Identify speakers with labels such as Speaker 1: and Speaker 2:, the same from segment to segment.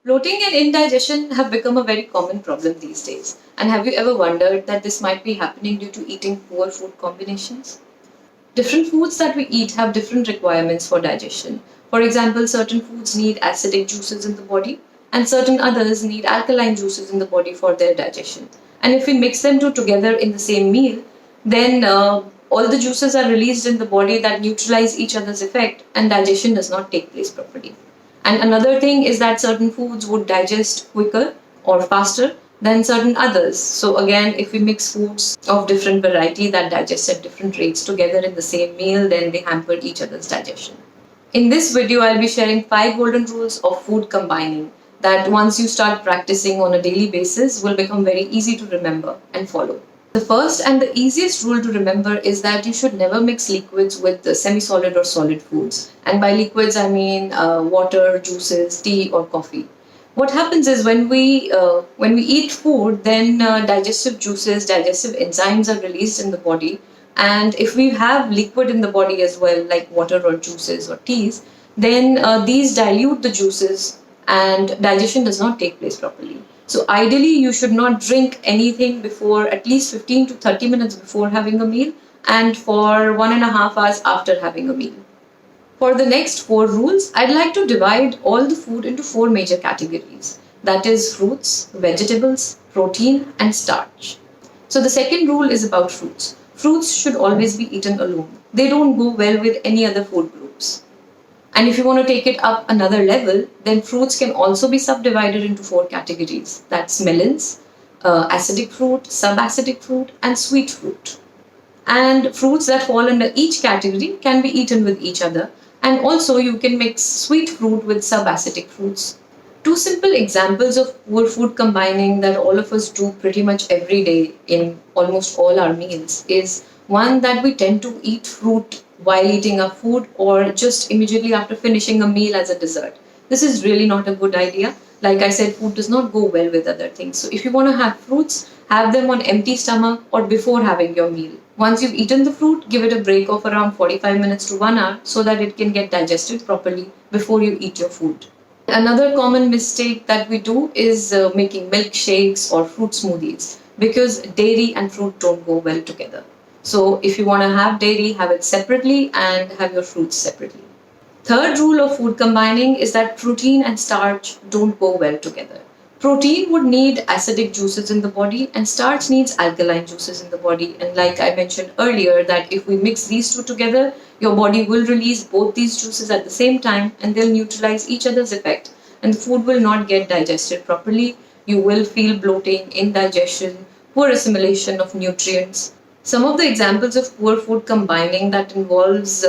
Speaker 1: Bloating and indigestion have become a very common problem these days. And have you ever wondered that this might be happening due to eating poor food combinations? Different foods that we eat have different requirements for digestion. For example, certain foods need acidic juices in the body, and certain others need alkaline juices in the body for their digestion. And if we mix them two together in the same meal, then all the juices are released in the body that neutralize each other's effect, and digestion does not take place properly. And another thing is that certain foods would digest quicker or faster than certain others. So again, if we mix foods of different variety that digest at different rates together in the same meal, then they hamper each other's digestion. In this video, I'll be sharing 5 golden rules of food combining that once you start practicing on a daily basis will become very easy to remember and follow. The first and the easiest rule to remember is that you should never mix liquids with semi-solid or solid foods. And by liquids, I mean water, juices, tea, or coffee. What happens is when we eat food, then digestive juices, digestive enzymes are released in the body. And if we have liquid in the body as well, like water or juices or teas, then these dilute the juices and digestion does not take place properly. So ideally, you should not drink anything before at least 15 to 30 minutes before having a meal and for 1.5 hours after having a meal. For the next 4 rules, I'd like to divide all the food into 4 major categories. That is fruits, vegetables, protein, and starch. So the second rule is about fruits. Fruits should always be eaten alone. They don't go well with any other food groups. And if you want to take it up another level, then fruits can also be subdivided into 4 categories. That's melons, acidic fruit, subacidic fruit, and sweet fruit. And fruits that fall under each category can be eaten with each other. And also you can mix sweet fruit with subacidic fruits. 2 simple examples of poor food combining that all of us do pretty much every day in almost all our meals is one that we tend to eat fruit while eating our food or just immediately after finishing a meal as a dessert. This is really not a good idea. Like I said, food does not go well with other things. So if you want to have fruits, have them on empty stomach or before having your meal. Once you've eaten the fruit, give it a break of around 45 minutes to 1 hour so that it can get digested properly before you eat your food. Another common mistake that we do is making milkshakes or fruit smoothies because dairy and fruit don't go well together. So if you want to have dairy, have it separately and have your fruits separately. Third rule of food combining is that protein and starch don't go well together. Protein would need acidic juices in the body and starch needs alkaline juices in the body. And like I mentioned earlier, that if we mix these two together, your body will release both these juices at the same time and they'll neutralize each other's effect and the food will not get digested properly. You will feel bloating, indigestion, poor assimilation of nutrients. Some of the examples of poor food combining that involves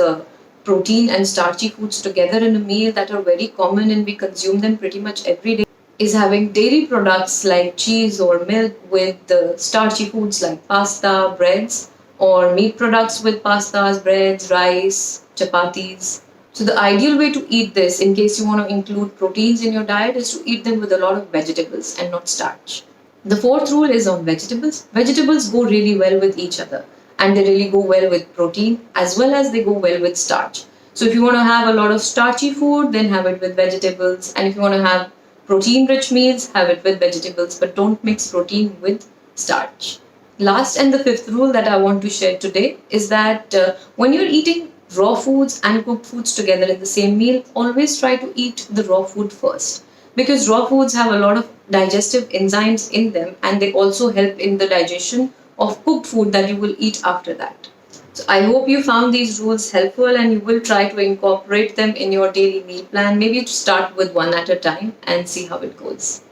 Speaker 1: protein and starchy foods together in a meal that are very common and we consume them pretty much every day is having dairy products like cheese or milk with starchy foods like pasta, breads, or meat products with pastas, breads, rice, chapatis. So the ideal way to eat this, in case you want to include proteins in your diet, is to eat them with a lot of vegetables and not starch. The 4th rule is on vegetables. Vegetables go really well with each other and they really go well with protein as well as they go well with starch. So if you want to have a lot of starchy food, then have it with vegetables. And if you want to have protein-rich meals, have it with vegetables, but don't mix protein with starch. Last and the 5th rule that I want to share today is that when you're eating raw foods and cooked foods together in the same meal, always try to eat the raw food first. Because raw foods have a lot of digestive enzymes in them and they also help in the digestion of cooked food that you will eat after that. So I hope you found these rules helpful and you will try to incorporate them in your daily meal plan. Maybe to start with one at a time and see how it goes.